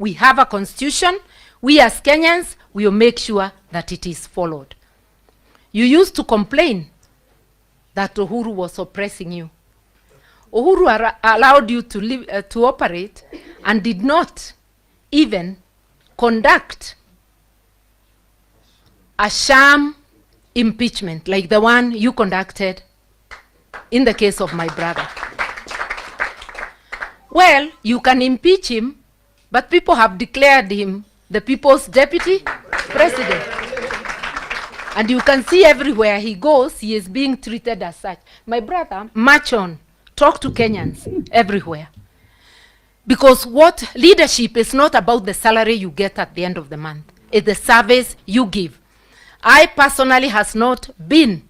We have a constitution. We as Kenyans, we will make sure that it is followed. You used to complain that Uhuru was oppressing you. Uhuru allowed you to live, to operate, and did not even conduct a sham impeachment like the one you conducted in the case of my brother. Well, you can impeach him, but people have declared him the people's deputy president. And you can see everywhere he goes, he is being treated as such. My brother, march on, talk to Kenyans everywhere. Because what leadership is not about the salary you get at the end of the month. It's the service you give. I personally has not been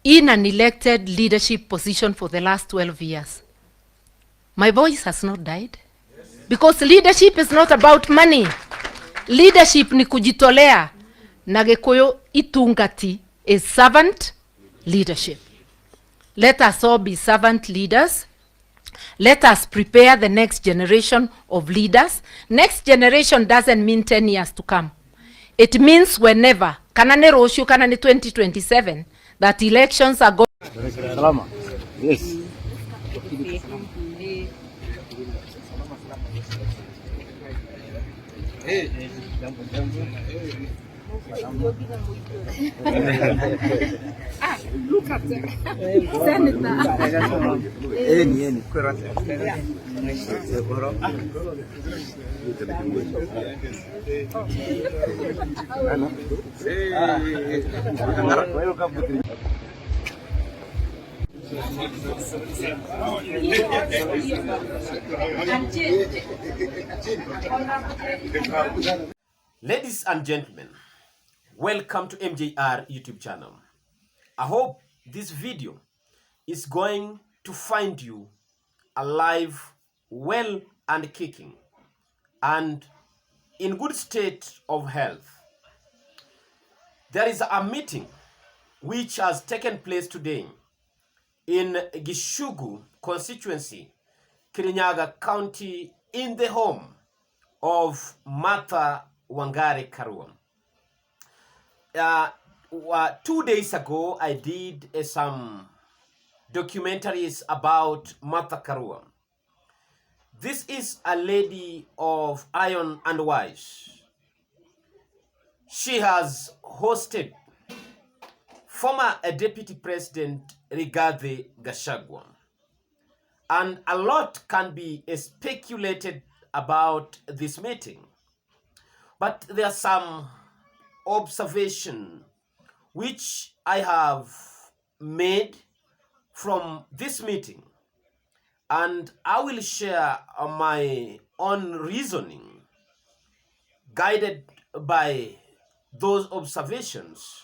in an elected leadership position for the last 12 years. My voice has not died. Because leadership is not about money. Leadership ni kujitolea. Na Gikuyu itungati is servant leadership. Let us all be servant leaders. Let us prepare the next generation of leaders. Next generation doesn't mean 10 years to come. It means whenever, kanane roshu kanane 2027, that elections are going. Yes. Look at it. Senator. Ladies and gentlemen, welcome to MJR YouTube channel. I hope this video is going to find you alive, well and kicking, and in good state of health. There is a meeting which has taken place today in Gishugu constituency, Kirinyaga County, in the home of Matha Karua. 2 days ago, I did some documentaries about Matha Karua. This is a lady of iron and wise. She has hosted former Deputy President Matha Gachagua. And a lot can be speculated about this meeting. But there are some observations which I have made from this meeting, and I will share my own reasoning guided by those observations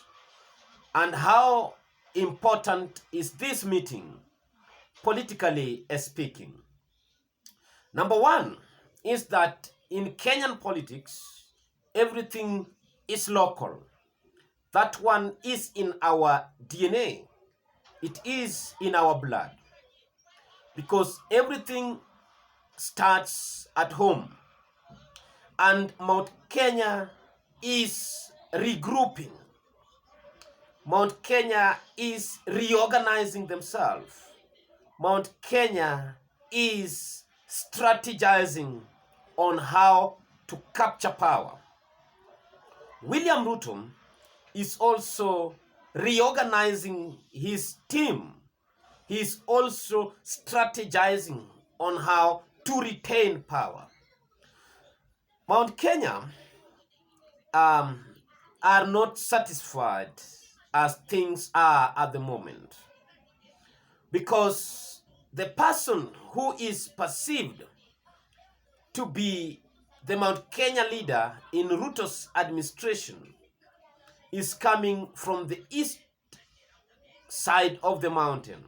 and how important is this meeting politically speaking. Number one is that in Kenyan politics, everything is local. That one is in our DNA. It is in our blood. Because everything starts at home. And Mount Kenya is regrouping. Mount Kenya is reorganizing themselves. Mount Kenya is strategizing on how to capture power. William Ruto is also reorganizing his team. He is also strategizing on how to retain power. Mount Kenya are not satisfied as things are at the moment, because the person who is perceived to be the Mount Kenya leader in Ruto's administration is coming from the east side of the mountain,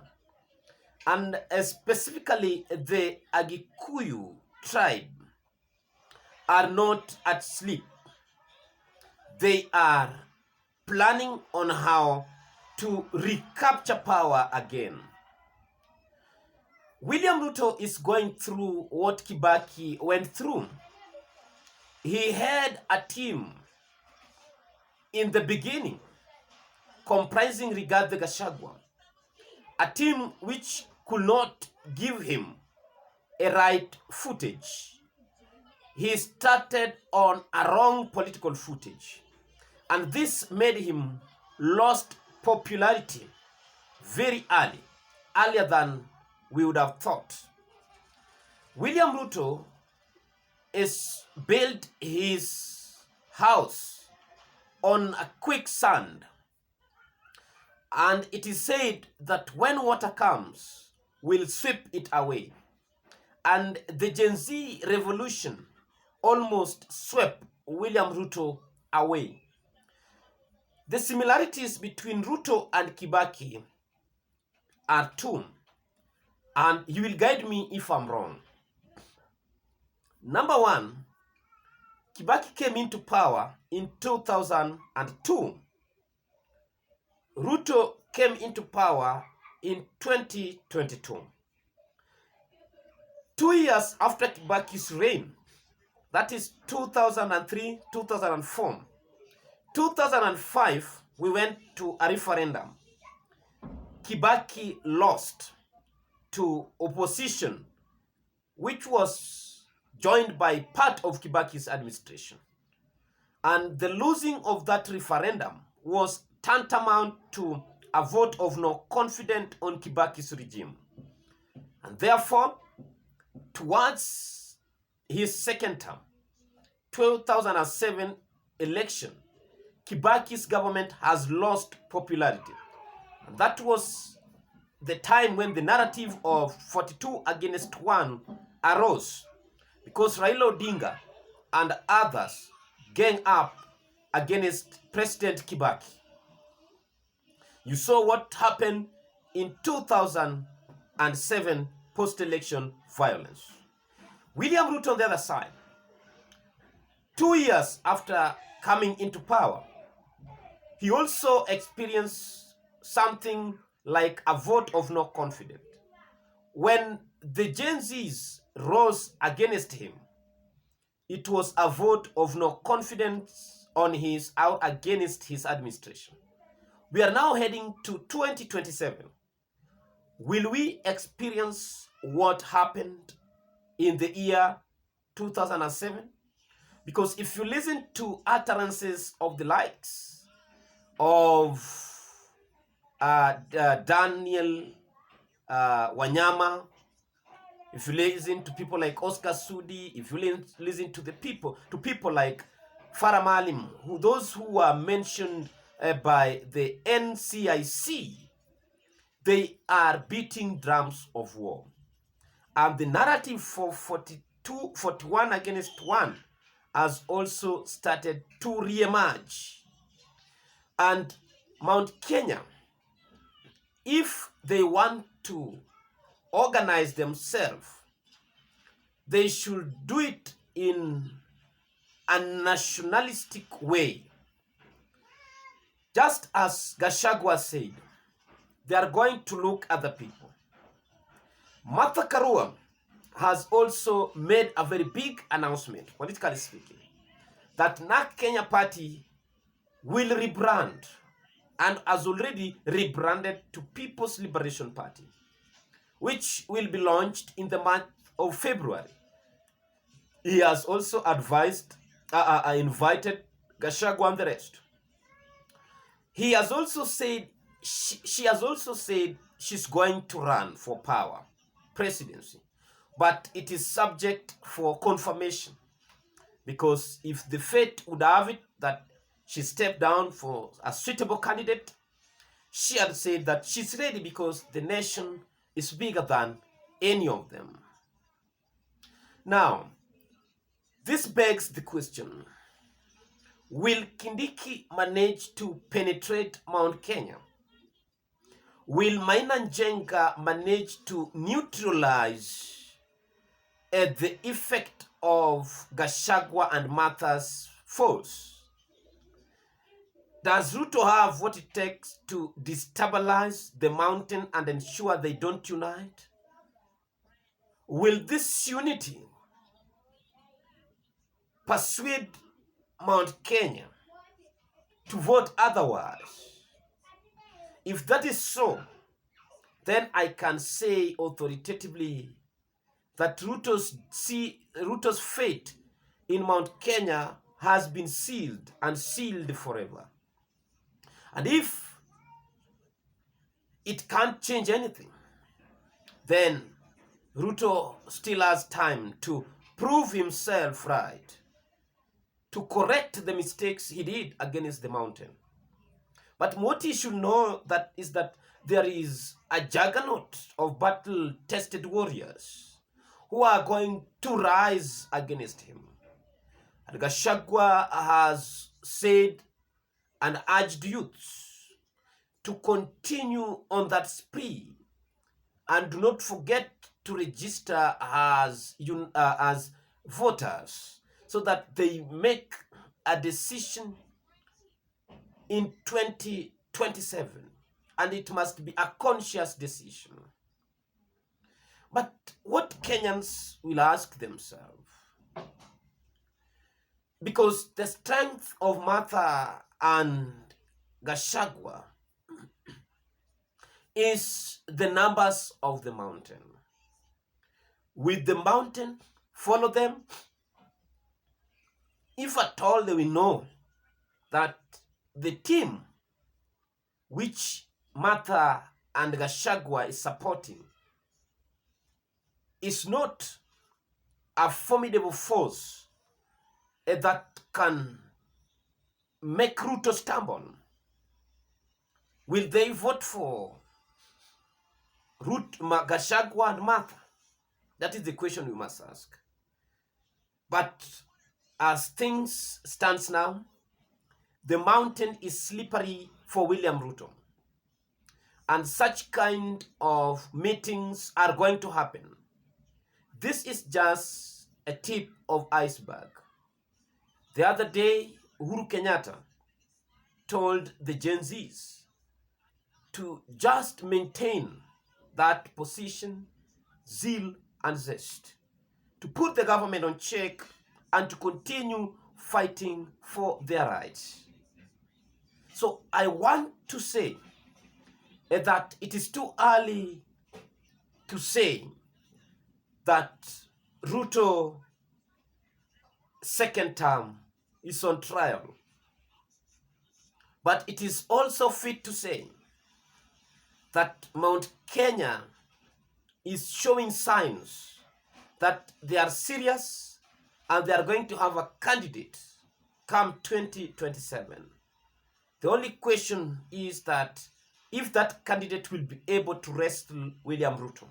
and specifically the Agikuyu tribe are not at sleep. They are planning on how to recapture power again. William Ruto is going through what Kibaki went through. he had a team in the beginning comprising Rigathi Gachagua, a team which could not give him a right footage. He started on a wrong political footage, and this made him lost popularity very early, earlier than we would have thought. William Ruto is built his house on a quicksand, and it is said that when water comes, will sweep it away. And the Gen Z revolution almost swept William Ruto away. The similarities between Ruto and Kibaki are two, and you will guide me if I'm wrong. Number one, Kibaki came into power in 2002. Ruto came into power in 2022. 2 years after Kibaki's reign, that is 2003, 2004, 2005, we went to a referendum. Kibaki lost to opposition, which was joined by part of Kibaki's administration. And the losing of that referendum was tantamount to a vote of no confidence on Kibaki's regime. And therefore, towards his second term, 2007 election, Kibaki's government has lost popularity. And that was the time when the narrative of 42 against 1 arose, because Raila Odinga and others gang up against President Kibaki. You saw what happened in 2007 post-election violence. William Ruto on the other side, 2 years after coming into power, he also experienced something like a vote of no confidence. When the Gen Zs rose against him, it was a vote of no confidence on his out against his administration. We are now heading to 2027. Will we experience what happened in the year 2007? Because if you listen to utterances of the likes of Daniel Wanyama, if you listen to people like Oscar Sudi, if you listen to people like Farah Maalim, those who were mentioned by the NCIC, they are beating drums of war. And the narrative for 41 against 1 has also started to re-emerge. And Mount Kenya, if they want to organize themselves, they should do it in a nationalistic way. Just as Gachagua said, they are going to look at the people. Matha Karua has also made a very big announcement, politically speaking, that NARC Kenya Party will rebrand and has already rebranded to People's Liberation Party, which will be launched in the month of February. He has also invited Gachagua and the rest. He has also said, she has also said she's going to run for power, presidency, but it is subject for confirmation, because if the fate would have it that she stepped down for a suitable candidate, she had said that she's ready because the nation is bigger than any of them. Now, this begs the question, will Kindiki manage to penetrate Mount Kenya? Will Maina Njenga manage to neutralize the effect of Gachagua and Matha's force? Does Ruto have what it takes to destabilize the mountain and ensure they don't unite? Will this unity persuade Mount Kenya to vote otherwise. If that is so, then I can say authoritatively that Ruto's fate in Mount Kenya has been sealed and sealed forever. And if it can't change anything, then Ruto still has time to prove himself right, to correct the mistakes he did against the mountain. But what he should know is that there is a juggernaut of battle-tested warriors who are going to rise against him. And Gachagua has said and urged youths to continue on that spree and do not forget to register as voters so that they make a decision in 2027, and it must be a conscious decision. But what Kenyans will ask themselves, because the strength of Matha and Gachagua is the numbers of the mountain. Will the mountain follow them? If at all they will know that the team which Matha and Gachagua is supporting is not a formidable force that can make Ruto stumble, will they vote for Gachagua and Matha? That is the question we must ask. But as things stand now, the mountain is slippery for William Ruto. And such kind of meetings are going to happen. This is just a tip of iceberg. The other day, Uhuru Kenyatta told the Gen Zs to just maintain that position, zeal and zest, to put the government on check and to continue fighting for their rights. So I want to say that it is too early to say that Ruto second term is on trial. But it is also fit to say that Mount Kenya is showing signs that they are serious and they are going to have a candidate come 2027. The only question is that if that candidate will be able to wrestle William Ruto.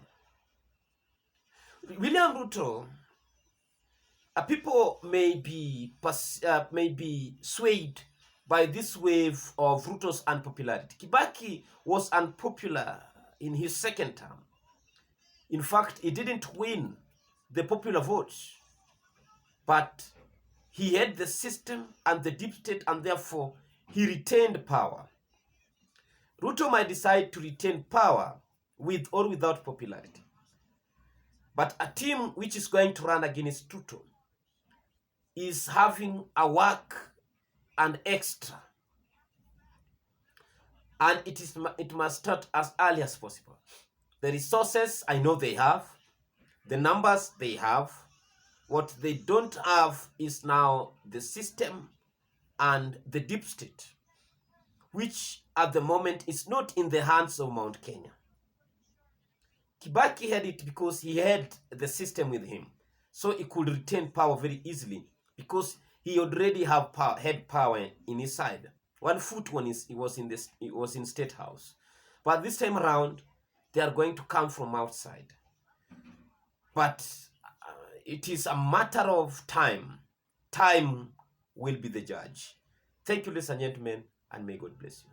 William Ruto, people may be swayed by this wave of Ruto's unpopularity. Kibaki was unpopular in his second term. In fact, he didn't win the popular vote, but he had the system and the deep state, and therefore he retained power. Ruto might decide to retain power with or without popularity. But a team which is going to run against Ruto is having a work and extra. And it must start as early as possible. The resources, I know they have. The numbers, they have. What they don't have is now the system and the deep state, which at the moment is not in the hands of Mount Kenya. Kibaki had it because he had the system with him. So he could retain power very easily because he already had power in his side. One foot when he was in State House. But this time around, they are going to come from outside. But it is a matter of time. Time will be the judge. Thank you, ladies and gentlemen, and may God bless you.